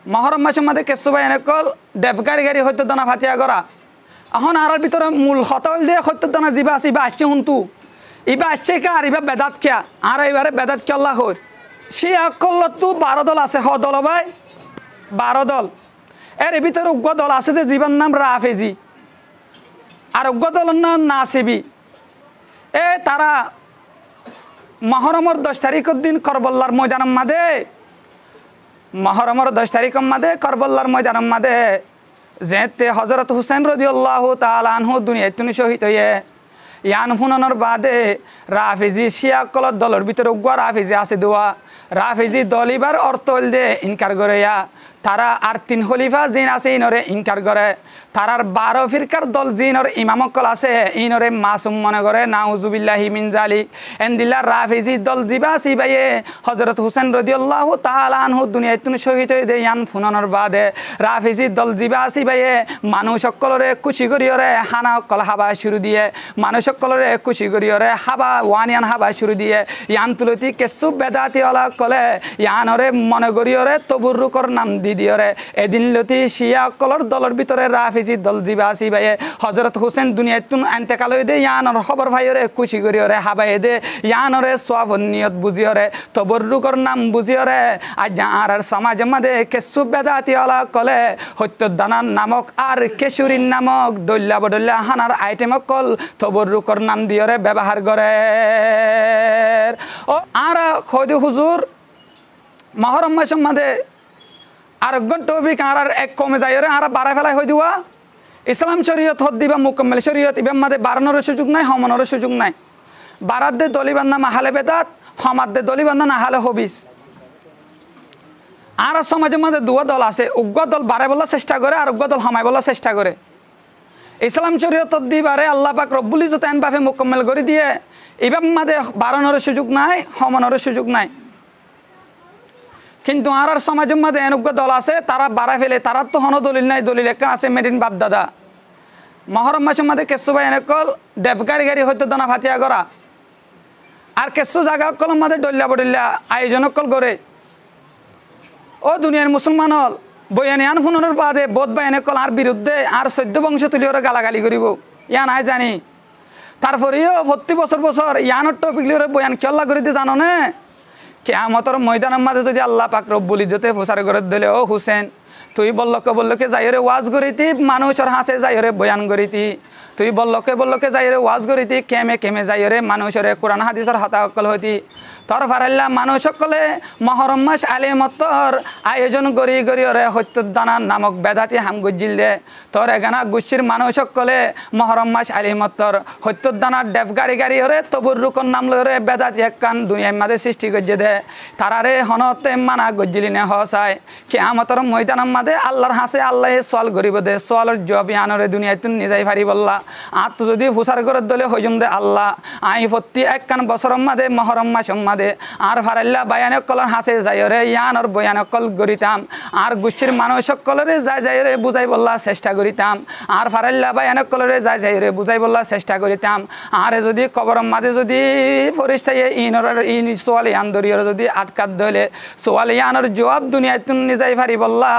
মহরম মাসের মধ্যে কেসু ভাই এনেকল ডেব গাড়ি গাড়ি হইতে দানা ফাতিয়া করা এখন আর ভিতরে মূল হতল দিয়ে হইতে দানা যিবা আছে ইবা আসছে হুন্তু ইবা আসছে কে আর ইবা বেদাত খেয়া আর এবারে বেদাত খেয়াল্লা হর সে আকল তো 12 দল আছে হ দল ভাই 12 দল এর ভিতরে উগ্র দল আছে যে জীবন নাম রাফেজি আর উগ্র দলের নাম নাসিবি তারা মহরমর 10 তারিখের দিন করবল্লার ময়দানের মাঝে মহরমর 10 তারিখের মাঝে করবল্লার ময়দানের মাঝে যেতে হজরত হুসেন রাদিয়াল্লাহু তাআলা আনহু দুনিয়ায় তিনি শহীদ হয়ে ইয়ান ফুনানোর বাদে রাফেজি শিয়াকলর দলের ভিতরে উগ্র রাফেজি আছে দোয়া রাফেজি দলিবার অর্থ হল দে ইনকার করে তারা আর 3 খলিফা জিন আছে ইনরে ইনকার করে তারার 12 ফিরকার দল জিনর ইমামকল আছে ইনরে মাসুম মনে করে নাউজুবিল্লাহি মিন জালিক এন্দিল্লা রাফেজি দল জিবা সিবাইয়ে হযরত হুসেন রাদিয়াল্লাহু তাআলা আনহু দুনিয়ায় তুমি শহীদ হয়ে দে ইয়ান ফুনানোর বাদে রাফেজি দল জিবা সিবাইয়ে মানুষ সকলরে খুশি করিয়রে হানা কল হাবা শুরু দিয়ে মানুষ সকলরে খুশি করিয়রে হাবা ওয়ানিয়ান হাবা শুরু দিয়ে ইয়ান তুলতি কেসু বেদাতি ওলা কলে ইয়ানরে মনে করিয়রে তবুরুকর নাম দিদিওরে এদিন লতি শিয়া কলর দলের ভিতরে রাফেজি দল জিবা সিবাইয়ে হযরত হুসেন দুনিয়ায় তুন ইন্তেকাল হয়ে দে ইয়ানর খবর ভাইরে খুশি করিয়রে হাবায়ে দে ইয়ানরে সওয়াব নিয়ত বুঝিয়রে তবররুকর নাম বুঝিয়রে আজ আর সমাজের মধ্যে কেসু বেদাতি ওলা কলে হত্য দানান নামক আর কেশুরিন নামক দল্লা বদল্লা হানার আইটেম কল তবররুকর নাম দিয়রে ব্যবহার করে ও আর খোদ হুজুর মহরম মাসের মধ্যে আর টপিক আর এক কমে যায় রে আর বাড়া ফেলাই হয়ে দিবা ইসলাম শরীয়ত হদ দিবা মুকম্মল শরীয়ত ইবের মধ্যে বাড়ানোর সুযোগ নাই হমানোর সুযোগ নাই বারাত দে দলিবান্ধা মাহালে বেদাত হমাদ দে দলিবান্ধা না হালে হবিস আর সমাজের মধ্যে দুয়া দল আছে উগ্র দল বাড়াই বলার চেষ্টা করে আর উগ্র দল হমাই বলার চেষ্টা করে ইসলাম শরীয়ত দিবারে আল্লাহ পাক রব্বুল ইজ্জত আইন ভাবে মুকম্মল করে দিয়ে ইবের মধ্যে বাড়ানোর সুযোগ নাই হমানোর সুযোগ নাই কিন্তু আর সমাজের মধ্যে এনুগ্য দল আছে তারা বাড়া ফেলে তারা তো হন দলিল নাই দলিল একটা আছে মেডিন বাপদাদা মহরম মাসের মধ্যে কেসু ভাই এনেকল ডেব গাড়ি গাড়ি হইতে দানা ফাতিয়া করা আর কেসু জায়গা কলম মধ্যে ডল্লা বডল্লা আয়োজন কল করে ও দুনিয়ার মুসলমান হল বইয়ানি আন ফুনের বাদে বোধ বা এনেকল আর বিরুদ্ধে আর 14 বংশ তুলি ওরা গালাগালি করিব ইয়া নাই জানি তারপরেও প্রতি বছর বছর ইয়ানোর টপিক লিওরে বয়ান কেল্লা করে দিয়ে জানো না কিয়ামতের ময়দানের মাঝে যদি আল্লাহ পাক রব্বুল ইজ্জতে প্রচার করে দিলে ও হুসেন তুই বল্লকে যাইরে ওয়াজ করিতি মানুষের হাসে যাইরে বয়ান করিতি তুই বল্লকে যাইরে ওয়াজ করিতি কেমে যাইরে মানুষের কোরআন হাদিসের হতা অকল হইতি তোর ফারাল্লা মানুষ সকলে মহরম মাস আলিমতর আয়োজন করি ওরে হত্যদানা নামক বেদাতি হাম গুজিল দে তোর এগানা গুচ্ছির মানুষ সকলে মহরম মাস আলিমতর হত্যদানার ডেব গাড়ি গাড়ি ওরে তবুর রুকন নাম লরে বেদাতি একখান দুনিয়ার মাঝে সৃষ্টি গজ্জে দে তারারে হনতে মানা গজ্জিলি নে হসায় কিয়ামতের ময়দানের মাঝে আল্লাহর হাসে আল্লাহ সোয়াল গরিব দে সোয়ালের জবাব আনরে দুনিয়ায় তুই নিজেই পারি বললা আর তো যদি ফুসার করে দলে হইজুম দে আল্লাহ আই প্রতি একখান বছরের মাঝে মহরম মাসের মাঝে আর ফারাল্লা বায়ানক কলর হাসে যাইরে ইয়ানর বয়ানক কল করিতাম আর গুচ্ছির মানুষ সকলরে যাইরে বুঝাই বললা চেষ্টা করিতাম আর ফারাল্লা বায়ানক কলরে যাইরে বুঝাই বললা চেষ্টা করিতাম আর যদি কবরের মাঝে যদি ফরিস্তাই ইন সোয়াল ইয়ান দরিয়র যদি আটকাত দলে সোয়াল ইয়ানর জবাব দুনিয়ায় তুই নিজেই পারি বললা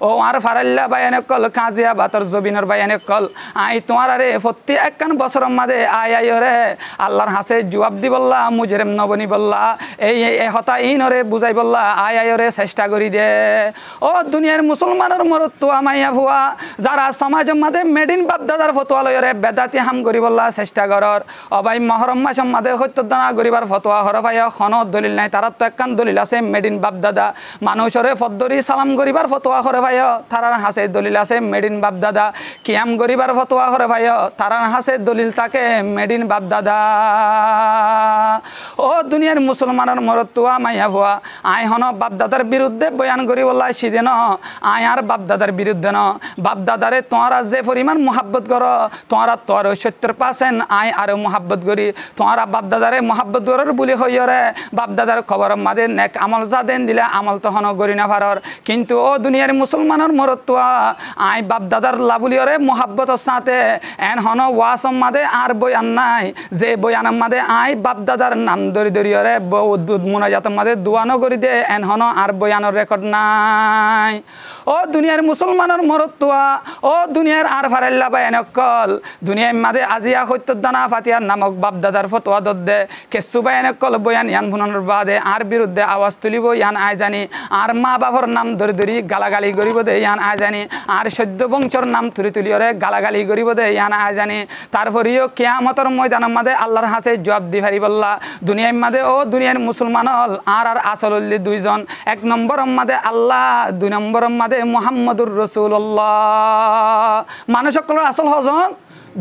ও আর ফারাল্লা বায়ানক কল কাজিয়া বাতর জবিনর বায়ানক কল আই তোমার আরে প্রতি একখান বছরের মাঝে আই রে আল্লাহর হাসে জবাব দি বললা মুজরেম নবনি বললা এই হতা ইনরে বুঝাই বললা আয়রে চেষ্টা করি দে ও দুনিয়ার মুসলমানের মরত তো আমাইয়া ভুয়া যারা সমাজের মাঝে মেডিন বাপদাদার ফতোয়া লয়রে বেদাতি হাম করি বললা চেষ্টা করর অবাই মহরম মাসের মাঝে হত্যদানা করিবার ফতোয়া হরফাই খন দলিল নাই তারা তো একখান দলিল আছে মেডিন বাপদাদা মানুষরে ফদ্দরি সালাম করিবার ফতোয়া হরফাই তারার হাসে দলিল আছে মেডিন বাপদাদা কিয়াম করিবার ফতোয়া হরফাই তারার হাসে দলিল তাকে মেডিন বাপদাদা ও দুনিয়ার মুসলমানের মরতুয়া মাইয়া ভুয়া আই হন বাপদাদার বিরুদ্ধে বয়ান করি বললা সিদে ন আই আর বাপদাদার বিরুদ্ধে ন বাপদাদারে তোমরা যে পরিমাণ মোহাব্বত করো তোমরা তোর 70% আই আরো মোহাব্বত করি তোমরা বাপদাদারে মোহাব্বত করার বলি হইরে বাপদাদার খবর মাদে নেক আমল যা দেন দিলে আমল তো হন করি না পারর কিন্তু ও দুনিয়ার মুসলমানের মরতুয়া আই বাপদাদার লাবুলিয়রে মোহাব্বতের সাথে এন হন ওয়াসম মাদে আর বয়ান নাই যে বয়ানের মাদে আই বাপদাদার নাম দরিদরিয়রে দুধ মোনাজাতের মাঝে দোয়ানো করি দে এন হন আর বয়ানোর রেকর্ড নাই ও দুনিয়ার মুসলমানের মরত্তুয়া ও দুনিয়ার আর ফারাল্লা বা এনেকল দুনিয়ার মাঝে আজিয়া সত্যর দানা ফাতিয়ার নামক বাপদাদার ফতোয়া দদ্দে কেসু বা এনেকল বয়ান ইয়ান ভুনানোর বাদে আর বিরুদ্ধে আওয়াজ তুলিব ইয়ান আয় জানি আর মা বাবার নাম ধরে ধরি গালাগালি করিব দে ইয়ান আয় জানি আর সদ্য বংশর নাম তুলি তুলিওরে গালাগালি করিব দে ইয়ান আয় জানি তারপরেও কিয়ামতের ময়দানের মাঝে আল্লাহর হাসে জবাব দি পারি বললা দুনিয়ার মাঝে ও দুনিয়ার মুসলমান হল আর আসল দুইজন এক নম্বরের মাঝে আল্লাহ দুই নম্বরের মাঝে মুহাম্মদুর রাসূলুল্লাহ মানুষ সকলের আসল হজন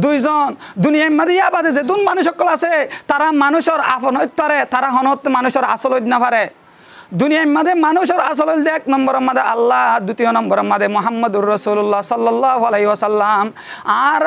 দুইজন দুনিয়ার মাঝে বাদে যে দুন মানুষ সকল আছে তারা মানুষের আপন হইতারে তারা হনত মানুষের আসল হইত না পারে দুনিয়ার মাঝে মানুষের আসল এক নম্বরের মাঝে আল্লাহ দ্বিতীয় নম্বরের মাঝে মুহাম্মদুর রাসূলুল্লাহ সাল্লাল্লাহু আলাইহি ওয়াসাল্লাম আর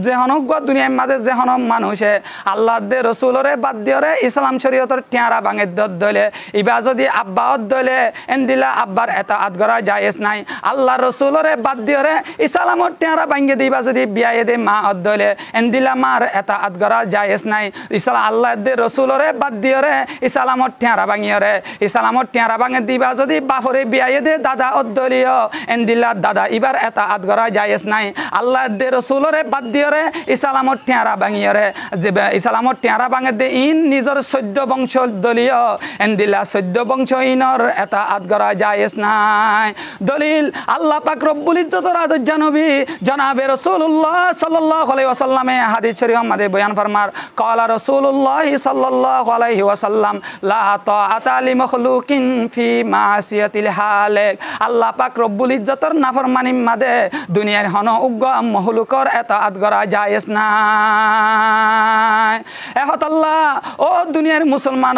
যে হনক দুনিয়ার মাঝে যে হনক মানুষে আল্লাহ দে রসুলরে বাদ দিয়রে ইসলাম শরীয়তর টিয়ারা ভাঙে দলে ইবা যদি আব্বাত দলে এন্দিলা আব্বার এটা আদগরা জায়েজ নাই আল্লাহ রসুলরে বাদ দিয়রে ইসলামর টিয়ারা ভাঙে দিবা যদি বিয়ায়ে দে মা দলে এন্দিলা মার এটা আদগরা জায়েজ নাই ইসলাম আল্লাহ দে রসুলরে বাদ দিয়রে ইসলামর টিয়ারা ভাঙিয়রে ইসলামর টিয়ারা ভাঙে দিবা যদি বাফরে বিয়ায়ে দে দাদা অদ্দলীয় এন্দিলা দাদা ইবার এটা আদগরা জায়েজ নাই আল্লাহ দে রসুলরে বাদ দিয়রে ইসলামর টিয়ারা ভাঙিয়রে যে ইসলামর টিয়ারা ভাঙে দে ইন নিজের সদ্য বংশ দলীয় এন্দিলা সদ্য বংশ ইনর এটা আদগরা জায়েজ নাই দলিল আল্লাহ পাক রব্বুল ইজ্জতের আদর্য নবী জনাবে রাসূলুল্লাহ সাল্লাল্লাহু আলাইহি ওয়াসাল্লামে হাদিস শরীফ মাঝে বয়ান ফরমার ক্বালা রাসূলুল্লাহ সাল্লাল্লাহু আলাইহি ওয়াসাল্লাম লা তাআতা লি মাখলুকিন ফি মাসিয়াতিল হালিক আল্লাহ পাক রব্বুল ইজ্জতের নাফরমানির মাঝে দুনিয়ার হন উগ্র মখলুকর এতাআত করা জায়েজ নাই এহত আল্লাহ ও দুনিয়ার মুসলমান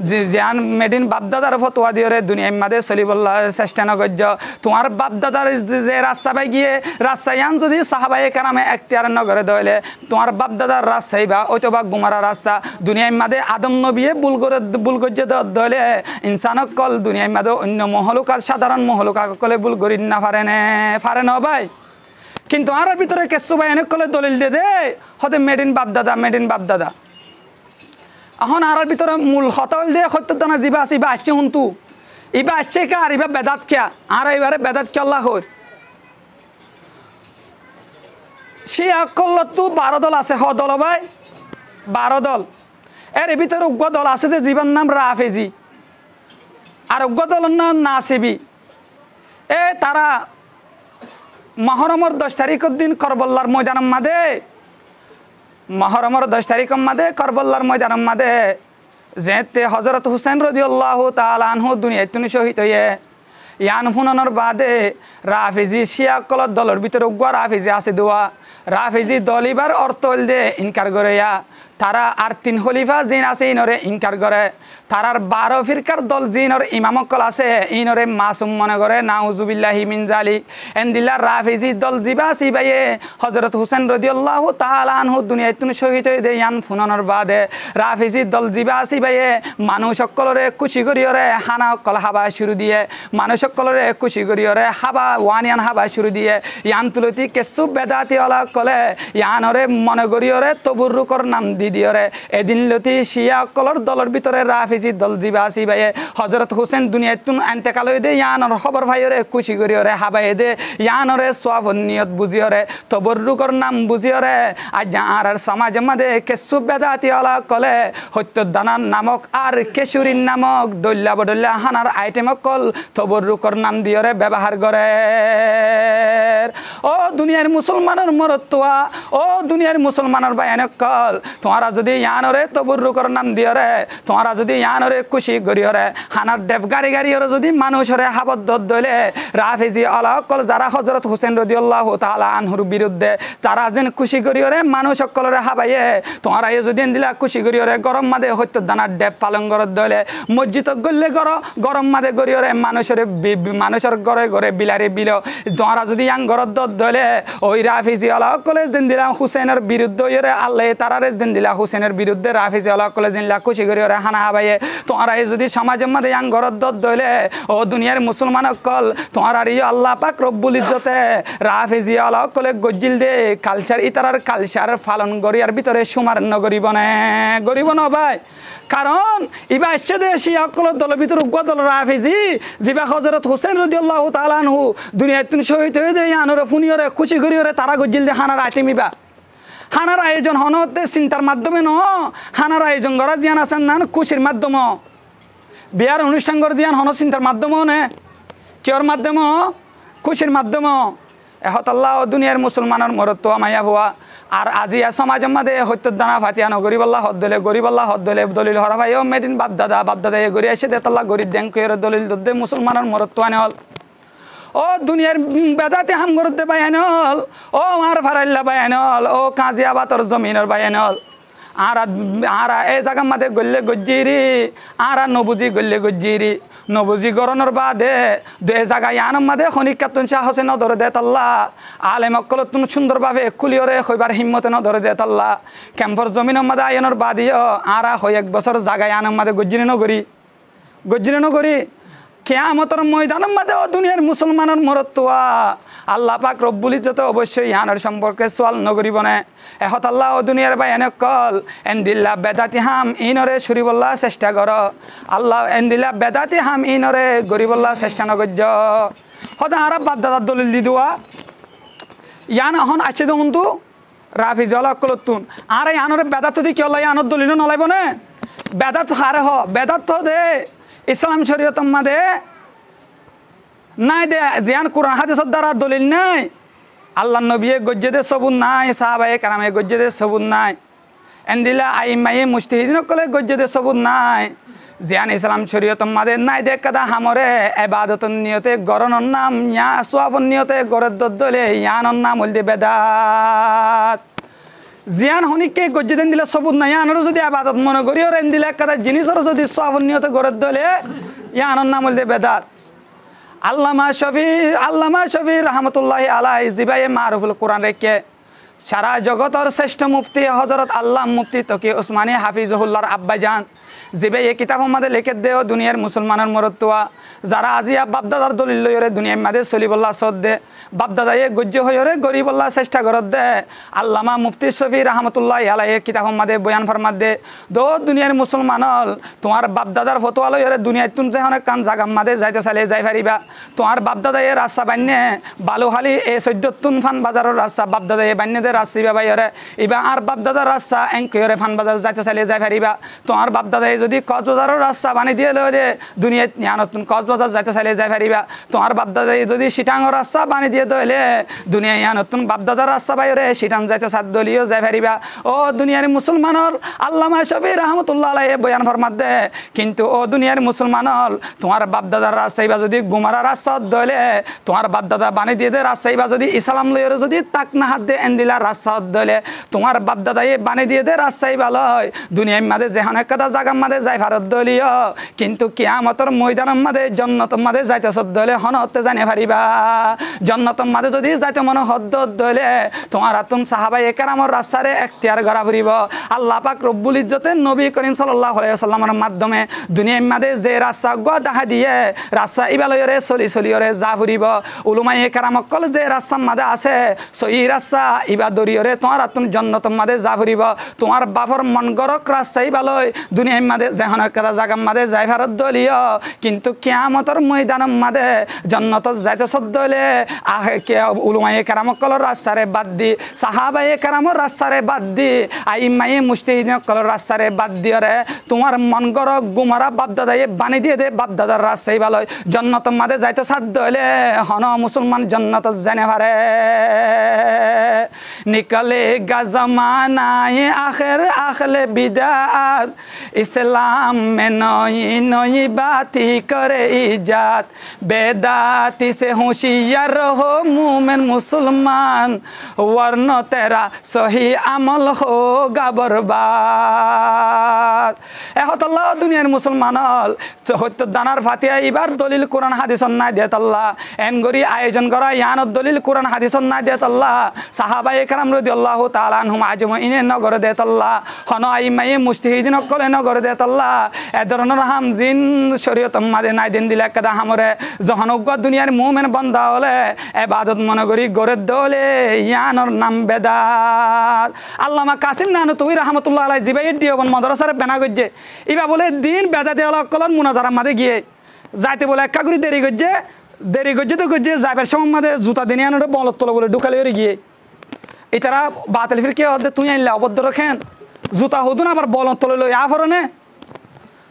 যে জান মেডিন বাপদাদার ফতোয়া দিয়রে দুনিয়ার মাঝে চলিবল্লাহ চেষ্টা নগর্য তোমার বাপদাদার যে রাস্তা পাই গিয়ে রাস্তায়ান যদি সাহাবায়ে কেরামে এখতিয়ার নগরে দইলে তোমার বাপদাদার রাস্তাই বা অথবা গুমারা রাস্তা দুনিয়ার মাঝে আদম নবিয়ে বুল গজ্জে দইলে ইনসানক কল দুনিয়ার মাঝে অন্য মহলুকার সাধারণ মহলুকা কলে বুল গরিন না পারে না ভাই কিন্তু আর ভিতরে কেসু ভাই অনেক কলে দলিল দে দে হতে মেড ইন বাপদাদা এখন আর ভিতরে মূল হতাল দিয়ে সত্য দানা যিবা আছে ইবা আসছে শুনতু ইবা আসছে কা আর ইবা বেদাত কিয়া আর এবারে বেদাত কি আল্লাহ হর সেই আকল্লতু 12 দল আছে হ দল ভাই 12 দল এর ভিতরে উগ্র দল আছে যে জীবন নাম রাফেজি আর উগ্র দলের নাম নাসিবি তারা মহরমর 10 তারিখের দিন করবল্লার ময়দানের মাঝে মহরমর 10 তারিখের মাঝে করবল্লার ময়দানের মাঝে যেতে হযরত হুসেন রাদিয়াল্লাহু তাআলা আনহু দুনিয়ায় তিনি শহীদ হয়ে ইয়ান হুনানোর বাদে রাফেজি শিয়া কলর দলের ভিতরে উগ্র রাফেজি আছে দোয়া রাফেজি দলিবার অর্থ হল দে ইনকার করে তারা আর 3 খলিফা জিন আছে ইনরে ইনকার করে তারার 12 ফিরকার দল জিনর ইমামকল আছে ইনরে মাসুম মনে করে নাউজুবিল্লাহি মিন জালিক এন্দিলা রাফেজি দল জিবা সিবায়ে হযরত হুসেন রাদিয়াল্লাহু তাআলা আনহু দুনিয়ায় তুমি শহীদ হয়ে দেয় ইয়ান ফুনানোর বাদে রাফেজি দল জিবা সিবায়ে মানুষ সকলরে খুশি করিয়রে হানা কল হাবা শুরু দিয়ে মানুষ সকলরে খুশি করিয়রে হাবা ওয়ানিয়ান হাবা শুরু দিয়ে ইয়ান তুলতি কেসু বেদাতি ওলা কলে ইয়ানরে মনে করিয়রে তবুরুকর নাম দিদিয়রে এদিন লতি শিয়া কলর দলের ভিতরে রাফেজি দল জিবা সিবায়ে হযরত হুসেন দুনিয়ায় তুন ইন্তেকাল হয়ে দে ইয়ানর খবর ভাইরে খুশি করিয়রে হাবায়ে দে ইয়ানরে সওয়াব নিয়ত বুঝিয়রে তবররুকর নাম বুঝিয়রে আজ আর সমাজ মধ্যে কেসু বেদাতি ওলা কলে হত্য দানার নামক আর কেশুরিন নামক দল্লা বদল্লা হানার আইটেম কল তবররুকর নাম দিয়রে ব্যবহার করে ও দুনিয়ার মুসলমানের মরত্তুয়া ও দুনিয়ার মুসলমানের বায়ানক কল তোমারা যদি ইয়ানরে তবররুকর নাম দিয়রে তোমারা যদি ইয়ানরে খুশি করিয়রে হানার দেব গাড়ি গাড়িয়রে যদি মানুষরে হাবদ্দ দইলে রাফেজি আল্লাহ কল যারা হযরত হুসেন রাদিয়াল্লাহু তাআলা আনহুর বিরুদ্ধে তারা যেন খুশি করিয়রে মানুষ সকলরে হাবাইয়ে তোমারা যদি দিলা খুশি করিয়রে গরম মাদে হত্য দানার দেব পালন করত দইলে মসজিদ গল্লে গরম মাদে করিয়রে মানুষের ঘরে ঘরে বিলারে বিল তোমারা যদি ইয়াং ঘরত দইলে ওই রাফেজি আল্লাহ কলে যেন দিলা হুসেনের বিরুদ্ধে ইরে আল্লাহ তারারে যেন দিলা হুসেনের বিরুদ্ধে রাফেজি আল্লাহ কলে যেন খুশি করিয়রে হানা হাবাইয়ে তোমারা যদি সমাজের মধ্যে ইয়াং ঘরত দইলে ও দুনিয়ার মুসলমান কল তোমার আর আল্লাহ পাক রব্বুল ইজ্জতে রাফেজি আল্লাহ কলে গজ্জিল দে কালচার ইতারার কালচার পালন করি আর ভিতরে সুমার নগরিব না ভাই কারণ ইবা এসে দে শিয়াকলের দলের ভিতর উগ্র দল রাফিজি জিবা হজরত হুসেন রাদিয়াল্লাহু তাআলা আনহু দুনিয়ায় তুমি শহীদ হয়ে দেয় আনরে ফুনিয়রে খুশি করিয়রে তারা গজ্জিল দে হানার আইটিমিবা হানার আয়োজন হনতে চিন্তার মাধ্যমে ন হানার আয়োজন করা জিয়ান আছেন না খুশির মাধ্যম বিয়ার অনুষ্ঠান করে দিয়ান হন চিন্তার মাধ্যমও নে কিয়র মাধ্যম খুশির মাধ্যম এহত আল্লাহ দুনিয়ার মুসলমানের মরত্ব মায়া হওয়া আর আজি সমাজের মাঝে হত্যর দানা ফাতিয়ানো গরিব আল্লাহ হদ দলে গরিব আল্লাহ হদ দলে দলিল হরা ভাই ও মেডিন বাপদাদা এ গড়ি এসে দেতাল্লাহ গরিব দেন কইর দলিল দে মুসলমানের মরত্ব আনে হল ও দুনিয়ার বেদাতে হাম করতে বাইন হল ও আমার ফারাইল্লা বাইন হল ও কাজিয়াবাতর জমিনের বাইন হল আর এই জায়গার মাঝে গল্লে গজ্জিরি আর নবুজি গল্লে গজ্জিরি নবুজি গরনের বাদে এ জায়গায় আনম মাদে খনিকাতুন শাহ হোসেন ধরে দে তাল্লা আলেম অকল তুমি সুন্দরভাবে খুলিয়রে হইবার হিম্মতে ন ধরে দে তাল্লা ক্যাম্পর জমিনের মাদে আয়নের বাদিও আর হয় এক বছর জায়গায় আনম মাদে গজ্জিনি নগরী কেয়ামতর ময়দানের মাঝে ও দুনিয়ার মুসলমানের মরত্তুয়া আল্লাহ পাক রব্বুল ইজ্জতে অবশ্যই ইহানের সম্পর্কে সোয়াল নগরী বনে এহত আল্লাহ ও দুনিয়ার বাই এনে কল এন্দিল্লা বেদাতি হাম ইনরে সুরিবল্লা চেষ্টা কর আল্লাহ এন্দিল্লা বেদাতি হাম ইনরে গরিবল্লা চেষ্টা নগর্য হতে আর বাপ দাদার দলিল দি দেওয়া ইয়ান এখন আছে দেখুন তো রাফি জল কলতুন আর ইয়ানরে বেদাত দি কিয় লাই আনত দলিল নলাইব নে বেদাত হারে হ বেদাত তো দে ইসলাম শরীয়তর মাঝে নাই দে জিয়ান কোরআন হাদিসের দ্বারা দলিল নাই আল্লাহ নবীয়ে গজ্জেদে সবুন নাই সাহাবায়ে কারামে গজ্জেদে সবুন নাই এন্দিলা আইমায়ে মুজতাহিদিন কলে গজ্জেদে সবুন নাই জিয়ান ইসলাম শরীয়তর মাঝে নাই দে কাদা হামরে ইবাদতর নিয়তে গরনের নাম ইয়া সোয়াফর নিয়তে গরের দলে ইয়ানর নাম হল দে বেদাত জিয়ান হনিকে গজ্জেদেন দিলে সবুত নাই ইয়ানর যদি আবাদত মনে করি ওর এন দিলে কাদা জিনিসের যদি সোয়াফর নিয়তে গরের দলে ইয়ানর নাম হল দে বেদাত আল্লামা শফি রহমতুল্লাহি আলাইহি জিবায়ে মারুফুল কোরআন রেখে সারা জগতের শ্রেষ্ঠ মুফতি হযরত আল্লাহ মুফতি তকি উসমানী হাফিজুল্লাহর আব্বাজান জিবে এই কিতাবের মাঝে লিখে দেও দুনিয়ার মুসলমানের মরত্তুয়া যারা আজিয়া বাপদাদার দলিল লইরে দুনিয়ার মাঝে চলিবল্লা সদ দে বাপদাদায়ে গজ্য হইরে গরিবল্লা চেষ্টা করত দে আল্লামা মুফতি শফি রহমতুল্লাহি আলাইহি কিতাবের মাঝে বয়ান ফরমাত দে দো দুনিয়ার মুসলমানল তোমার বাপদাদার ফতোয়া লইরে দুনিয়ায় তুম যেখানে কান জাগার মাঝে যাইতে চাইলে যাই পারিবা তোমার বাপদাদায়ে রাস্তা বান্যে বালুহালি এই 14 তুন ফান বাজারের রাস্তা বাপদাদায়ে বান্যে দে রাস্তা বাইরে ইবা আর বাপদাদার রাস্তা এঙ্করে ফান বাজার যাইতে চাইলে যাই পারিবা তোমার বাপদাদায়ে যদি কক্সবাজারের রাস্তা বানিয়ে দিয়ে লইলে দুনিয়ায় নতুন কক্সবাজার যাইতে চাইলে যাই পারিবা তোমার বাপদাদায়ে যদি সিটাঙর রাস্তা বানিয়ে দিয়ে দইলে দুনিয়ায় নতুন বাপদাদার রাস্তা বাইরে সিটাং যাইতে সাদ দলিও যাই পারিবা ও দুনিয়ার মুসলমানর আল্লামা শফি রহমতুল্লাহ আলাইহি বয়ান ফরমাত দে কিন্তু ও দুনিয়ার মুসলমানল তোমার বাপদাদার রাস্তাইবা যদি গুমারা রাস্তা দইলে তোমার বাপদাদা বানিয়ে দিয়ে দে রাস্তাইবা যদি ইসলাম লইরে যদি তাক না হাত দে এন্দিলা রাস্তা দইলে তোমার বাপদাদায়ে বানিয়ে দিয়ে দে রাস্তাইবা লয় দুনিয়ার মাঝে যেখানে কাদা জাগার মাঝে যাই ভারত দলীয় কিন্তু কিয়ামতের ময়দানের মাঝে জন্নতের মাঝে যাইতে সদ্দলে হনতে জানে পারিবা জন্নতের মাঝে যদি যাইতে মনে হদ্দ দলে তোমার আতুন সাহাবায়ে কেরামর রাস্তারে এখতিয়ার করা ফুরিব আল্লাহ পাক রব্বুল ইজ্জতে নবী করিম সাল্লাল্লাহু আলাইহি ওয়াসাল্লামের মাধ্যমে দুনিয়ার মাঝে যে রাস্তা গো দেখা দিয়ে রাস্তা ইবালয়রে চলিয়রে যা ফুরিব উলুমায়ে কেরামকল যে রাস্তার মাঝে আছে সই রাস্তা ইবা দরিয়রে তোমার আতুন জন্নতের মাঝে যা ফুরিব তোমার বাপর মন গরক রাস্তা ইবালয় দুনিয়ার মাঝে যেখানে কাদা জাগার মাঝে যাই ভারত দলীয় কিন্তু কিয়ামতের ময়দানের মাঝে জন্নতত যাইতে সদ্দলে আহে কে উলুমায়ে কেরামকলর রাস্তারে বাদ দি সাহাবায়ে কেরামর রাস্তারে বাদ দি আইমায়ে মুজতাহিদিনকলর রাস্তারে বাদ দিয়রে তোমার মন গরক গুমারা বাপদাদায়ে বানি দিয়ে দে বাপদাদার রাস্তাই ভালোই জন্নতের মাঝে যাইতে সাধ্য হলে হন মুসলমান জন্নত জেনে পারে নিকলে গা জমানায়ে আখের আখলে বিদাত ইসলাম में नई नई बाती करे इजात बेदाती से होशियार रहो मोमिन मुसलमान वरना तेरा सही अमल होगा बर्बाद এহতাল্লাহ দুনিয়ার মুসলমানল হত্য দানার ফাতিয়া এবার দলিল কোরআন হাদিসন নাই দেতাল্লাহ এনগরি আয়োজন করা ইয়ানত দলিল কোরআন হাদিসন নাই দেতাল্লাহ সাহাবায়ে কেরাম রাদিয়াল্লাহু তাআলা আনহুম আজমাইন নগর দেতাল্লাহ হন আইমায়ে মুজতাহিদিন কলে নগর দে আল্লাহ এ ধরনের হাম জিন শরীয়ত মাঝে নাই দিন দিলে একটা হামরে যখন উগ্র দুনিয়ার মুমেন বন্ধা হলে এবাদত মনে করি গড়ে দলে ইয়ানোর নাম বেদাত আল্লামা কাসিম নানু তুই রহমতুল্লাহ আলাই জিবাই দিয়বন মাদ্রাসার বেনা গজ্জে ইবা বলে দিন বেদাতে অলকলন মুনাজারার মাঝে গিয়ে যাইতে বলে একা করে দেরি গজ্জে তো গজ্জে যাইবার সময় মাঝে জুতা দিনে আনোটা বলত তোলা বলে ঢুকালে গিয়ে এটারা বাতিল ফির কে হতে তুই আনলে অবদ্ধ রাখেন জুতা হতুন আবার বলত তোলে লই আফরনে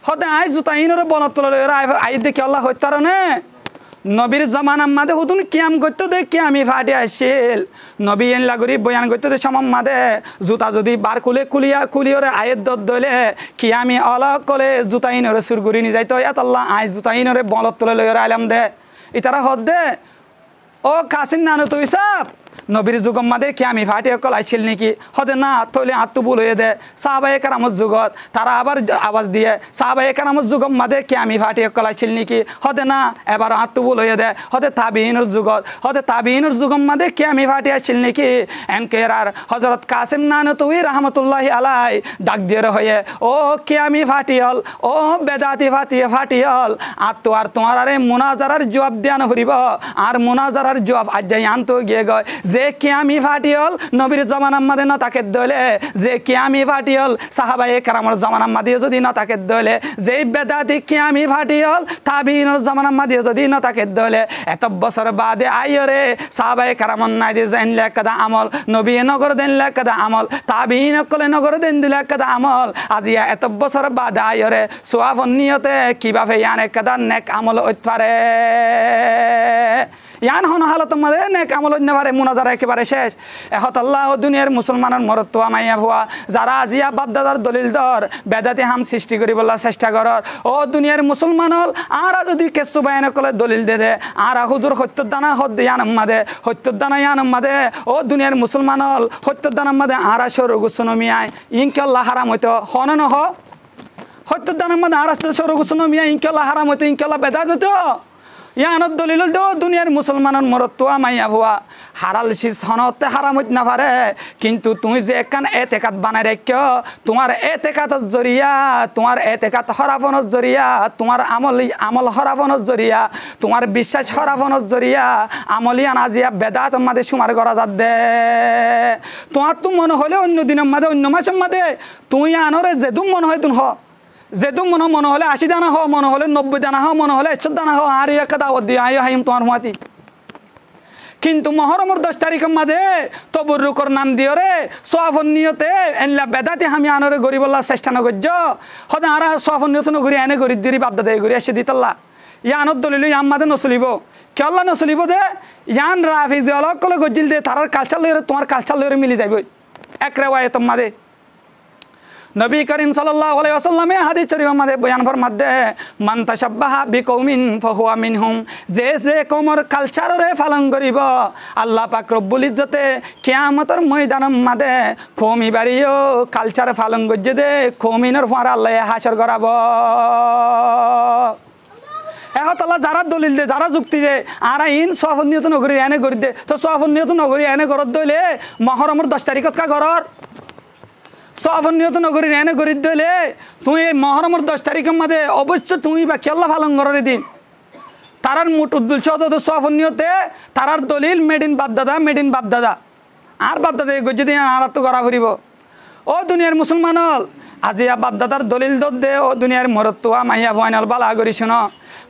হতে আই জুতা ইনরে বলত তোলে লই আই দেখি আল্লাহ হইতারনে নবীর জামানার মাঝে হতুন কিয়াম করতে দে কিয়ামি ফাটে আসছিল নবী এন লাগরি বয়ান করতে দে সমম মাঝে জুতা যদি বার কুলিয়রে আয়ের দর দলে কিয়ামি অলক কলে জুতা ইনরে সুরগুরি নি যাইতো ইয়াত আল্লাহ আই জুতা ইনরে বলত তোলে লই আইলাম দে ইতারা হদ দে ও কাসিন নানু তুই সাপ নবীর যুগম মাদে কি আমি ফাটি অকল আইছিল নাকি হতে না তৈলে আত্মু ভুল হয়ে দে সাহাবায়ে কেরামত যুগত তারা আবার আওয়াজ দিয়ে সাহাবায়ে কেরামত যুগম মাদে কি আমি ফাটি অকল আইছিল নাকি হতে না এবার আত্মু ভুল হয়ে দে হতে তাবিইনের যুগত হতে তাবিইনের যুগম মাদে কি আমি ফাটি আইছিল নাকি এনকেরার হযরত কাসিম নানতুই রহমাতুল্লাহি আলাই ডাক দিয়ে হয়ে ও কি আমি ফাটিল ও বেদাতি ফাটিল আর তো আর তোমার আরে মুনাজারার জবাব দেন হরিব আর মুনাজারার জবাব আজ যাই আনতো গিয়ে গয় যে কিয়ামি ফাটিল নবীর জমানার মাঝে না তাকে দলে যে কিয়ামি ফাটিল সাহাবায়ে কেরামের জমানার মাঝে যদি না তাকে দলে যে বেদাতি কিয়ামি ফাটিল তাবিইনের জমানার মাঝে যদি না তাকে দলে এত বছর বাদে আইরে সাহাবায়ে কেরামন নাই দিয়ে জানলে কাদা আমল নবী নগর দেনলে কাদা আমল তাবিইন কলে নগর দেন দিলে কাদা আমল আজিয়া এত বছর বাদে আইরে সোয়াফন নিয়তে কিভাবে ইয়ানে কাদা নেক আমল উৎপারে ইয়ান হন হালত মাঝে নেক আমল নেবারে মুনাজারা একেবারে শেষ এহত আল্লাহ ও দুনিয়ার মুসলমানের মরত্ব আমাইয়া ভুয়া যারা আজিয়া বাপদাদার দলিল দর বেদাতে হাম সৃষ্টি করি বলা চেষ্টা করর ও দুনিয়ার মুসলমানল আরা যদি কেসু বায়না কলে দলিল দে দে আরা হুজুর সত্যর দানা হদ ইয়ান মাদে সত্যর দানা ইয়ান মাদে ও দুনিয়ার মুসলমানল সত্যর দানা মাদে আরা সরু গুসনমিয়াই ইনকাল্লাহ হারাম হইতো হন নহ সত্যর দানা মাদে আরা সরু গুসনমিয়া ইনকাল্লাহ হারাম হইতো ইনকাল্লাহ বেদাত হইতো ইয়ানত দলিল দো দুনিয়ার মুসলমানের মরত্তুয়া মাইয়া ভুয়া হারাল শীষ হনতে হারাম হইতে না পারে কিন্তু তুমি যে একখান এতেকাত বানাই রাখিও তোমার এতেকাতর জরিয়া তোমার এতেকাত হরাফনের জরিয়া তোমার আমল হরাফনের জরিয়া তোমার বিশ্বাস হরাফনের জরিয়া আমলিয়ান আজিয়া বেদাত মাদে সুমার করা যাত দে তোমার তো মনে হলে অন্য দিনের মাদে অন্য মাসের মাদে তুই আনরে যেদুম মনে হয় তুন হ যেদুম মনে হলে 80 দানা হ মনে হলে 90 দানা হ মনে হলে 100 দানা হ আর একটা দাওয়াত দিয়ে আয় হাইম তোমার মাতি কিন্তু মহরমের 10 তারিখের মাঝে তবরুকর নাম দিও রে সোয়াফন নিয়তে এনলা বেদাতি আমি আনরে গরিবল্লা চেষ্টা ন গজ্জ হদা আরা সোয়াফন নিয়ত ন গরি এনে গরি দিরি বাপদাদা গরি এসে দিতল্লা ইয়ানত দলিল ইয়াম মাদে নসলিব কেল্লা নসলিব দে ইয়ান রাফিজ অলক কলে গজ্জিল দে তারার কালচার লইরে তোমার কালচার লইরে মিলি যাইব এক রেওয়ায়েত মাদে নবী করিম সাল্লাল্লাহু আলাইহি ওয়াসাল্লামে হাদিস শরীফের মধ্যে বয়ান ফরমাতে মান তাশাব্বাহা বিকৌমিন ফাহুয়া মিনহুম যে কওমের কালচাররে পালন করিব আল্লাহ পাক রব্বুল ইজ্জতে কিয়ামতের ময়দানের মধ্যে কওমি বাড়িও কালচার পালন করজে দে কওমিনের পর আল্লাহ হাসর করাব এহতলা যারা দলিল দে যারা যুক্তি দে আরা ইন সোয়াফন নিয়ত নগরী এনে করি দে তো সোয়াফন নিয়ত নগরী এনে করত দইলে মহরমের 10 তারিখত কা ঘরর সোয়াফন নিয়ত নগরী এনে করি দইলে তুই মহরমের 10 তারিখের মধ্যে অবশ্য তুমি বা কেল্লা পালন করার দিন তারার মুট উদ্দেশ্য তো সোয়াফন নিয়তে তারার দলিল মেড ইন বাপদাদা আর বাপদাদা গজ্জে দিন আর তো করা ফুরিব ও দুনিয়ার মুসলমানল আজিয়া বাপদাদার দলিল দত দে ও দুনিয়ার মরত্তুয়া মাইয়া ভয়নাল বালা করি শুনো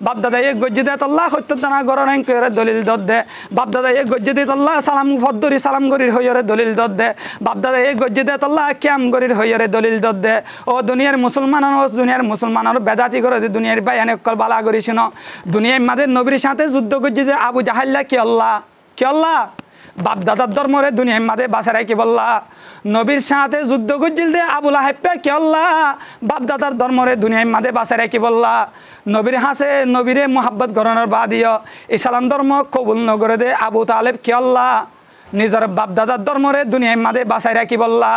বাপদাদা এক গজ্জে দে তল্লা সত্য দানা গরণ করে দলিল দত দে বাপদাদা এক গজ্জে দে তল্লা সালাম ফদ্দরি সালাম গরির হইরে দলিল দত দে বাপদাদা এক গজ্জে দে তল্লা ক্যাম গরির হইরে দলিল দত দে ও দুনিয়ার মুসলমানের বেদাতি করে দে দুনিয়ার ভাই অনেক বালা করি শুনো দুনিয়ার মাঝে নবীর সাথে যুদ্ধ গজ্জে দে আবু জাহাল্লা কি আল্লাহ বাপদাদার ধর্মরে দুনিয়ার মাঝে বাসারাই কি বললা নবীর সাথে যুদ্ধ গজ্জিল দে আবুল হাইপে কি আল্লাহ বাপদাদার ধর্মরে দুনিয়ার মাঝে বাসারাই কি বললা নবীর হাসে নবীরে মোহাব্বত গরণের বাদিও ইসলাম ধর্ম কবুল নগরে দে আবু তালেব কি আল্লাহ নিজের বাপদাদার ধর্মরে দুনিয়ার মাঝে বাঁচাই রাখি বললা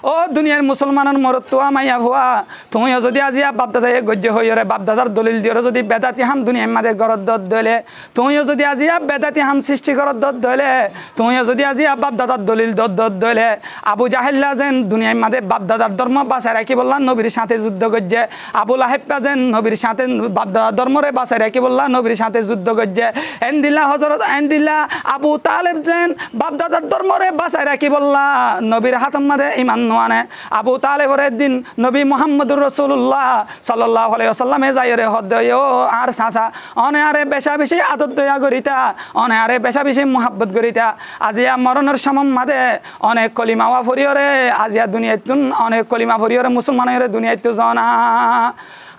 ও দুনিয়ার মুসলমানের মরত্ব মাইয়া ভুয়া তুমিও যদি আজিয়া বাপদাদায় গজ্য হইরে বাপদাদার দলিল দিও যদি বেদাতি হাম দুনিয়ার মাঝে গরদ দত দলে তুমিও যদি আজিয়া বেদাতি হাম সৃষ্টি করত দত দলে তুমিও যদি আজিয়া বাপদাদার দলিল দত দত দলে আবু জাহেল্লা যেন দুনিয়ার মাঝে বাপদাদার ধর্ম বাঁচাই রাখি বললা নবীর সাথে যুদ্ধ গজ্জে আবু লাহেব্বা যেন নবীর সাথে বাপদাদার ধর্মরে বাঁচাই রাখি বললা নবীর সাথে যুদ্ধ গজ্জে এন্দিল্লা হজরত এন্দিল্লা আবু তালেব যেন বাপদাদার ধর্মরে বাঁচাই রাখি বললা নবীর হাতম মাঝে ইমান নোয়ানে আবু তালেবর দিন নবী মুহাম্মদুর রাসূলুল্লাহ সাল্লাল্লাহু আলাইহি ওয়াসাল্লামে যাইরে হদ্দয় ও আর সাসা অনে আরে বেশা বেশি আদত দয়া করিতা অনে আরে বেশা বেশি মুহাব্বত করিতা আজিয়া মরণের সমম মাদে অনেক কলিমাওয়া ফরিয়রে আজিয়া দুনিয়াতুন অনেক কলিমা ফরিয়রে মুসলমানের দুনিয়াতে জানা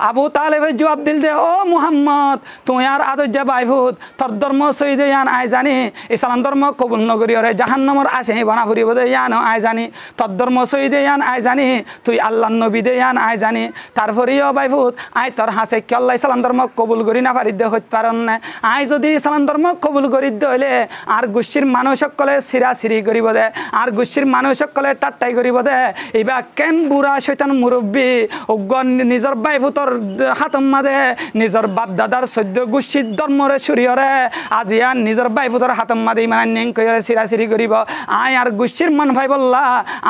আবু তালেবের জবাব দিল দে ও মুহাম্মদ তুই আর আদর্য বাইভূত তোর ধর্ম সইদে ইয়ান আই জানি ইসলাম ধর্ম কবুল নগরীয়রে জাহান্নামর আসে বনা ফুরিব দে ইয়ান আই জানি তোর ধর্ম সইদে ইয়ান আই জানি তুই আল্লাহর নবী দে ইয়ান আই জানি তারপরেও বাইভূত আই তোর হাসে কি আল্লাহ ইসলাম ধর্ম কবুল করি না পারি দে হইতে পারন না আই যদি ইসলাম ধর্ম কবুল করি হইলে আর গোষ্ঠীর মানুষ সকলে সিরা সিরি করিব দে আর গোষ্ঠীর মানুষ সকলে টাট্টাই করিব দে এবা কেন বুড়া শয়তান মুরব্বী অজ্ঞ নিজের বাইভূতর হাতম মাঝে নিজের বাপ দাদার সদ্য গোষ্ঠীর ধর্মরে সুরিয়রে আজিয়া নিজের বাইফুতর হাতম মাঝে ইমান নেং কইরে সিরাসিরি করিব আয় আর গোষ্ঠীর মন ভাই বললা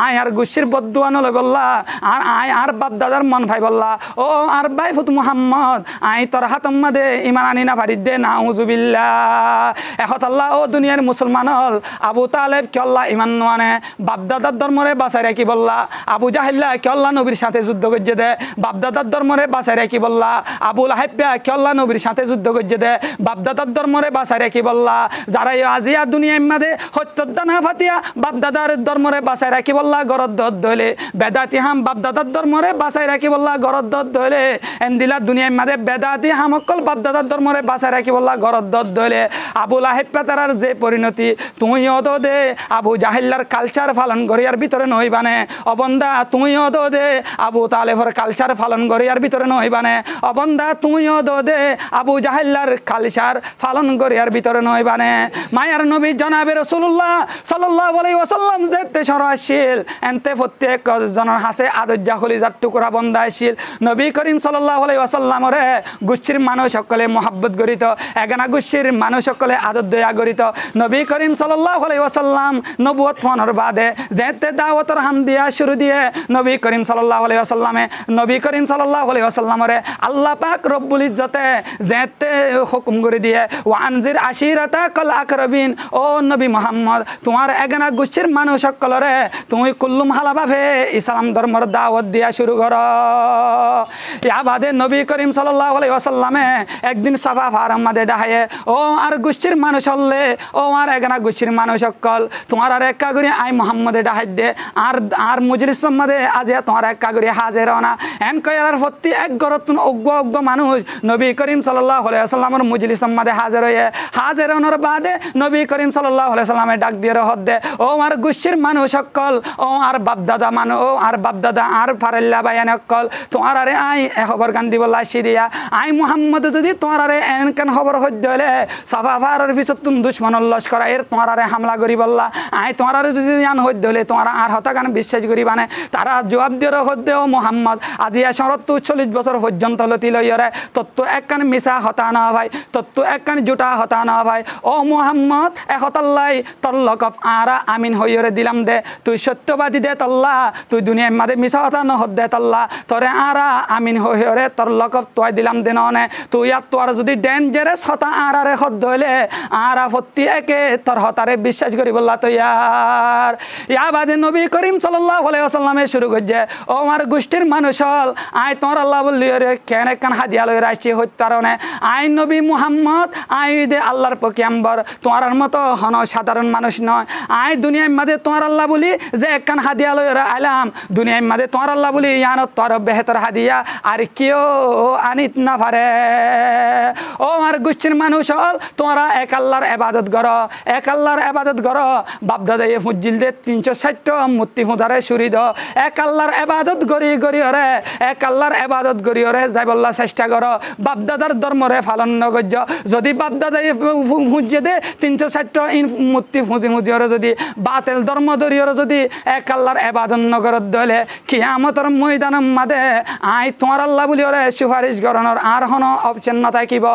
আয় আর গোষ্ঠীর বদুয়া নলে বললা আর আয় আর বাপ দাদার মন ভাই বললা ও আর বাইফুত মুহাম্মদ আয় তোর হাতম মাঝে ইমান আনি না পারি দে নাউজুবিল্লাহ এখন আল্লাহ ও দুনিয়ার মুসলমান হল আবু তালেব কি আল্লাহ ইমান নোয়ানে বাপ দাদার ধর্মরে বাঁচাই রাখি বললা আবু জাহিল্লা কি আল্লাহ নবীর সাথে যুদ্ধ করছে দে বাপ দাদার ধর্মরে বাঁচাই রাখি বললা আবু লাহেব্বা কি আল্লাহ নবীর সাথে যুদ্ধ করছে দে বাপদাদার ধর্মরে বাঁচাই রাখি বললা যারা আজিয়া দুনিয়ার মাঝে হত্যদানা ফাতিয়া বাপদাদার ধর্মরে বাঁচাই রাখি বললা গরদ দত ধইলে বেদাতি হাম বাপদাদার ধর্মরে বাঁচাই রাখি বললা গরদ দত ধইলে এন্দিলা দুনিয়ার মাঝে বেদাতি হামকল বাপদাদার ধর্মরে বাঁচাই রাখি বললা গরদ দত ধইলে আবু লাহেব্বা তারার যে পরিণতি তুমিও তো দে আবু জাহিল্লার কালচার পালন করিয়ার ভিতরে নইবানে অবন্দা তুমিও তো দে আবু তালেবর কালচার পালন করিয়ার ভিতরে নইবানে অবন্দা তুমিও দে আবু জাহেল্লার কালচার পালন করিয়ার ভিতরে নইবানে মায়ার নবী জনাবে রাসূলুল্লাহ সাল্লাল্লাহু আলাইহি ওয়াসাল্লাম যেতে সরাসিল এনতে প্রত্যেক জনের হাসে আদর্জা খলিজার টুকরা বন্দাইছিল নবী করিম সাল্লাল্লাহু আলাইহি ওয়াসাল্লামরে গোষ্ঠীর মানুষ সকলে মহব্বত করিত এগানা গোষ্ঠীর মানুষ সকলে আদর দয়া করিত নবী করিম সাল্লাল্লাহু আলাইহি ওয়াসাল্লাম নবুয়ত ফোনের বাদে যেতে দাওয়াতের হাম দিয়া শুরু দিয়ে নবী করিম সাল্লাল্লাহু আলাইহি ওয়াসাল্লামে নবী করিম সাল্লাল্লাহু আলাইহি ওয়াসাল্লামরে আল্লাহ পাক রব্বুল ইজ্জতে যেতে হুকুম করে দিয়ে ওয়ানজির আশিরাতাকাল আকরাবিন ও নবী মুহাম্মদ তোমার এগানা গোষ্ঠীর মানুষ সকলরে তুমি কুল্লুম হালাভাবে ইসলাম ধর্মের দাওয়াত দিয়া শুরু করো ইয়া বাদে নবী করিম সাল্লাল্লাহু আলাইহি ওয়াসাল্লামে একদিন সাফা ফারাম মাঝে ডাহায়ে ও আর গোষ্ঠীর মানুষ হলে ও আর এগানা গোষ্ঠীর মানুষ সকল তোমার আর একা করে আই মুহাম্মদে ডাহাই দে আর আর মজলিস মাঝে আজ তোমার একা করে হাজির হনা এন কয়ার প্রতি এক গরতুন অজ্ঞ অজ্ঞ মানুষ নবী করিম সাল্লাল্লাহু আলাইহি ওয়াসাল্লামের মজলিস মাঝে হাজির হয়ে হাজির হওয়ার বাদে নবী করিম সাল্লাল্লাহু আলাইহি ওয়াসাল্লামে ডাক দিয়ে রহদ দে ও আর গোষ্ঠীর মানুষ সকল ও আর বাপদাদা মানুষ ও আর বাপদাদা আর ফারেল্লা বায়ান সকল তোমার আরে আই খবর গান দিব লাসি দিয়া আই মুহাম্মদ যদি তোমার আরে এনকান খবর হইতে হলে সাফা ফারের পিছত তুমি দুশ্মনের লস্কর এর তোমার আরে হামলা করি বললা আই তোমার আরে যদি জান হইতে হলে তোমার আর হতাগান বিশ্বাস করি মানে তারা জবাব দিয়ে রহদ দে ও মুহাম্মদ আজিয়া 40 বছর পর্যন্ত লতি লইরে তত্ত্ব একখান মিশা হতা না ভাই তত্ত্ব একখান জুটা হতা না ভাই ও মুহাম্মদ একতাল্লাই তল্লকফ আরা আমিন হইরে দিলাম দে তুই সত্যবাদী দে তল্লা তুই দুনিয়ার মাঝে মিশা হতা ন হদ দে তল্লা তোরে আরা আমিন হইরে তল্লকফ তোয় দিলাম দে ননে তুই আর তোর যদি ডেঞ্জারাস হতা আরারে হদ ধইলে আরা ফত্তি একে তোর হতারে বিশ্বাস করি বললা তো ইয়ার ইয়া বাদে নবী করিম সাল্লাল্লাহু আলাইহি ওয়াসাল্লামে শুরু করছে ও আমার গোষ্ঠীর মানুষ হল আই তোর আল্লাহ বললি রে কেন একখান হাদিয়া লই রাখছি হইতে কারণে আই নবী মুহাম্মদ আই দে আল্লাহর পয়গম্বর তোমার মতো হন সাধারণ মানুষ নয় আই দুনিয়ার মাঝে তোমার আল্লাহ বলি যে একখান হাদিয়া লই আইলাম দুনিয়ার মাঝে তোমার আল্লাহ বলি ইয়ান তোর বেহতর হাদিয়া আর কেউ আনিত না পারে ও আমার গোষ্ঠীর মানুষ হল তোমরা এক আল্লাহর ইবাদত করো এক আল্লাহর ইবাদত করো বাপদাদা এ ফুজিল দে 360 মূর্তি ফুদারে সুরি দ এক আল্লাহর ইবাদত গরি গরি রে এক আল্লাহর ইবাদত করিয়রে যাই বললা চেষ্টা করো বাপদাদার ধর্মরে পালন নগর্য যদি বাপদাদাই ফুঁজিয়ে দে 360 মূর্তি ফুঁজিওরে যদি বাতেল ধর্ম ধরিয়রে যদি এক আল্লাহর এবাদত নগরত দলে কিয়ামতর ময়দান মাদে আই তোমার আল্লাহ বলি ওরে সুপারিশ গরণর আর হন অপশন না থাকিব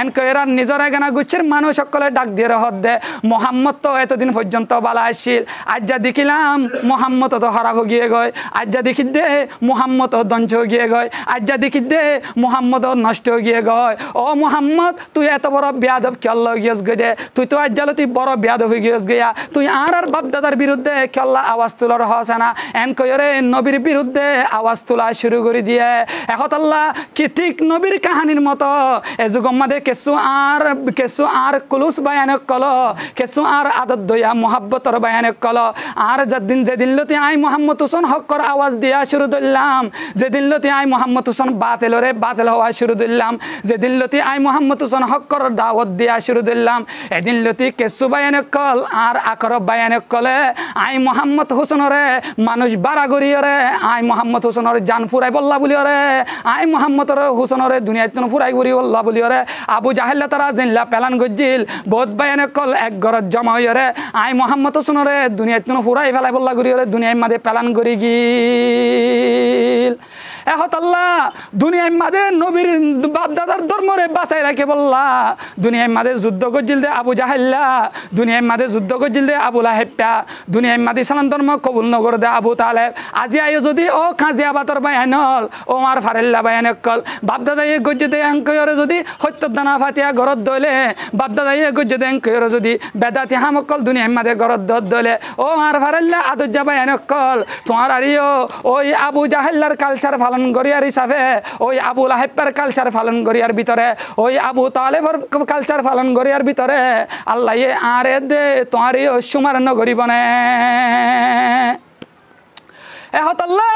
এন কইরা নিজের এখানে গুচ্ছের মানুষ সকলে ডাক দিয়ে রহত দে মোহাম্মদ তো এতদিন পর্যন্ত বালা আসছিল আজ যা দেখিলাম মোহাম্মদ তো খারাপ গিয়ে গয় আজ যা দেখি দে মোহাম্মদ ধ্বংস গিয়ে গয় আজ যা দেখি দে মোহাম্মদ নষ্ট গিয়ে গয় ও মোহাম্মদ তুই এত বড় বেয়াদব খেয়াল গিয়েস গে দে তুই তো আজ জালো তুই বড় বেয়াদব হয়ে গিয়েস গিয়া তুই আর বাপদাদার বিরুদ্ধে খেলা আওয়াজ তোলার হসে না এন কইরে নবীর বিরুদ্ধে আওয়াজ তোলা শুরু করে দিয়ে এখন আল্লাহ কি ঠিক নবীর কাহানির মতো এযুগম মাদে কেসু আর কুলুস বায়ানে কল কেসু আর আদত দয়া মোহাব্বতর বায়ানে কল আর যেদিন লতি আই মোহাম্মদ হোসেন হকর আওয়াজ দিয়া শুরু দিলাম যেদিন লতি আই মোহাম্মদ হোসেন বাতিল হওয়া শুরু দিলাম যেদিন লতি আই মোহাম্মদ হোসেন হকর দাওয়াত দিয়া শুরু দিলাম এদিন লতি কেসু বায়ানে কল আর আকর বায়ানে কলে আই মোহাম্মদ হোসেনরে মানুষ বাড়া গড়িয়রে আই মোহাম্মদ হোসেনরে জান ফুরাই বল্লা বলিয়রে আই মোহাম্মদর হোসেনরে দুনিয়াত ফুরাই গড়ি বল্লা বলিয়রে আবু জাহেল্লা তারা জিল্লা পেলান গজ্জিল বহুত বায়ানে কল এক ঘরত জমা হইরে আই মোহাম্মদ হোসেনরে দুনিয়াত ফুরাই ফেলাই বল্লা গড়িয়রে দুনিয়ার মাঝে পেলান গড়ি গিল এখন আল্লাহ দুনিয়ার মাঝে নবীর বাপদাদার ধর্মরে বাঁচাই রাখে বললা দুনিয়ার মাঝে যুদ্ধ করছিল দে আবু জাহেল্লা দুনিয়ার মাঝে যুদ্ধ করছিল দে আবু লাহেব্বা দুনিয়ার মাঝে ইসলাম ধর্ম কবুল নগর দে আবু তালেব আজি আয়ো যদি ও খাজিয়া বাতর বায়ানল ও মার ফারেল্লা বায়ানকল বাপদাদা ইয়ে গজ্জে দে অঙ্করে যদি সত্য দানা ফাতিয়া ঘরত দলে বাপদাদা ইয়ে গজ্জে দে অঙ্করে যদি বেদাতি হামকল দুনিয়ার মাঝে ঘরত দলে ও মার ফারেল্লা আদুজ্জা বায়ানকল তোমার আরিও ওই আবু জাহেল্লার কালচার পালন করিয়ার হিসাবে ওই আবু লাহেব্বার কালচার পালন করিয়ার ভিতরে ওই আবু তালেবর কালচার পালন করিয়ার ভিতরে আল্লাহ আরে দে তোমার সুমার নগরী বনে এহতাল্লাহ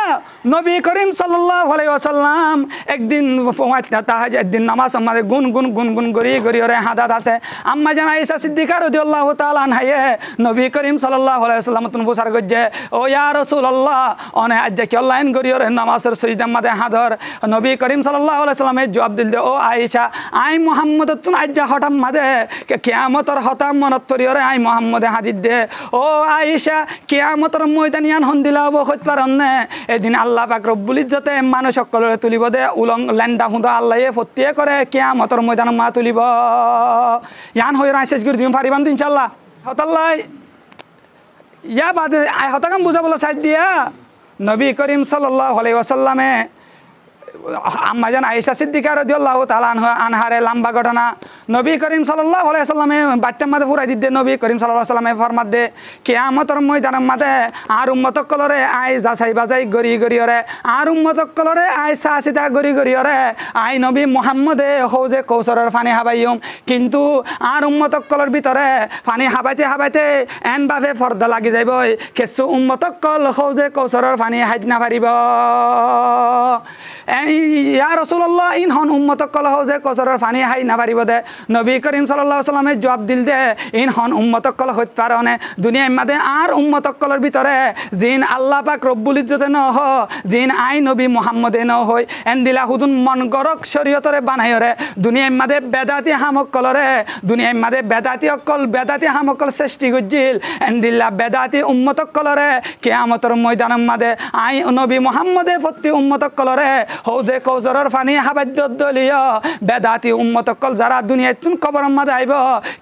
নবী করিম সাল্লাল্লাহু আলাইহি ওয়াসাল্লাম একদিন একদিন নামাজ আমাদের গুন গুন গড়ি ওরে হাদাত আছে আম্মা জান আয়েশা সিদ্দিকা রাদিয়াল্লাহু তাআলা আনহায়ে নবী করিম সাল্লাল্লাহু আলাইহি ওয়াসাল্লাম তুন বুসার গজ্জে ও ইয়া রাসূলুল্লাহ অনে আজ্জা কি অনলাইন গড়ি ওরে নামাজের সজদা মাদে হাদর নবী করিম সাল্লাল্লাহু আলাইহি ওয়াসাল্লামে জবাব দিল দে ও আয়েশা আই মুহাম্মদ তুন আজ্জা হঠাম মাদে কিয়ামতর হতাম মনত করি ওরে আই মুহাম্মদে হাদিদ দে ও আয়েশা কিয়ামতর ময়দানিয়ান হন দিলাব হইত এদিন আল্লাহ পাক রব্বুল ইজ্জতে মানুষ সকলরে তুলিব দে উলং লেন্ডা হুঁদা আল্লাহ ফতিয়ে করে কিয়ামতর ময়দান মা তুলিব ইয়ান হয়ে শেষ করে দিম ফারিবান তো ইনশাল্লাহ হতাল্লাহ ইয়া বাদে হতাকাম বুঝা বলা সাইড দিয়া নবী করিম সাল্লাল্লাহু আলাইহি ওয়াসাল্লামে আম্মা জান আয়েশা সিদ্দিকা রাদিয়াল্লাহু তাআলা আনহারে লম্বা ঘটনা নবী করিম সাল্লাল্লাহু আলাইহি ওয়াসাল্লামে বাচ্চার মাঝে ফুরাই দিতে নবী করিম সাল্লাল্লাহু আলাইহি ওয়াসাল্লামে ফরমাত দে কিয়ামতের ময়দানের মাঝে আর উম্মত কলরে আই যাচাই বাজাই গড়ি ওরে আর উম্মত কলরে আই সাসিতা গড়ি ওরে আই নবী মুহাম্মদে হৌজে কৌসরের পানি হাবাইম কিন্তু আর উম্মত কলর ভিতরে পানি হাবাইতে এন ভাবে পর্দা লাগি যাইব কিছু উম্মত কল হৌজে কৌসরের পানি হাইজ না পারিব ইয়া রাসূলুল্লাহ ইন হন উম্মত কল হৌজে কৌসরের পানি হাই না পারিব দে নবী করিম সাল্লাল্লাহু আলাইহি ওয়াসাল্লামে জবাব দিল দে ইন হন উম্মত কল হইত পারনে দুনিয়ার মাঝে আর উম্মত কলর ভিতরে জিন আল্লাহ পাক রব্বুল ইজ্জতে ন হ জিন আই নবী মুহাম্মদে ন হই এন দিলা হুদুন মন গরক শরীয়তরে বানাইরে দুনিয়ার মাঝে বেদাতি হামক কলরে দুনিয়ার মাঝে বেদাতি হামক কল সৃষ্টি গজ্জিল এন দিলা বেদাতি উম্মত কলরে কিয়ামতের ময়দানের মাঝে আই নবী মুহাম্মদে ফতি উম্মত কলরে হৌজে কৌসরের পানি হাবাদ্য দলিয় বেদাতি উম্মত কল যারা দুনিয়ায় তুন কবরের মাঝে আইব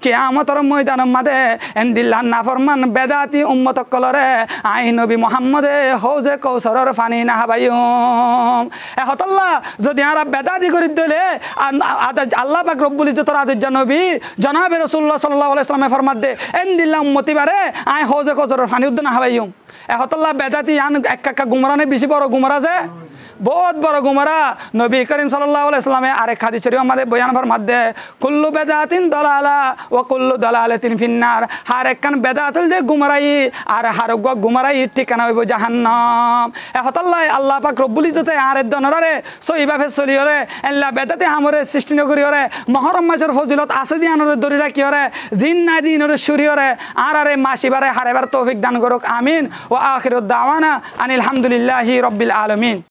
কিয়ামতের ময়দানের মাঝে এন্দিল্লাহ নাফরমান বেদাতি উম্মত কলরে আই নবী মুহাম্মদে হৌজে কৌসরের পানি না হাবাইম এহতাল্লাহ যদি আরা বেদাতি করে দিলে আল্লাহ পাক রব্বুল ইজ্জতের আদেশ নবী জনাবে রাসূলুল্লাহ সাল্লাল্লাহু আলাইহি ওয়াসাল্লামে ফরমাত দে এন্দিল্লাহ উম্মতি বারে আই হৌজে কৌসরের পানি উদ্দ না হাবাইম এহতাল্লাহ বেদাতি আন একা গুমরানে বেশি বড় গুমরা যে बहुत बड़ गुमरा नबी करीम सल्लल्लाहु अलैहि वसल्लम आरेक हादिस शरीफ আমাদের বয়ান ফরমাত দে কুল্লু বেদাতিন দালালা ওয়া কুল্লু দালালাতিন ফিন্নার হার একখান বেদাতুল দে গুমরাই আর হার গুমরাই ঠিকানা হইব জাহান্নাম এহতাল্লাহ আল্লাহ পাক রব্বুল ইজ্জতে আর দনরারে সহিভাবে চলিয়রে আল্লাহ বেদাতে আমরে সৃষ্টি নকরিয়রে মহরম মাসের ফজিলত আছে দি আনরে দরি রাখিয়রে জিন না দিনরে শুরিয়রে আর আরে মাসিবারে হারেবার তৌফিক দান করুক আমিন ওয়া আখিরুদ দাওয়ানা আনিল হামদুলিল্লাহি রাব্বিল আলামিন।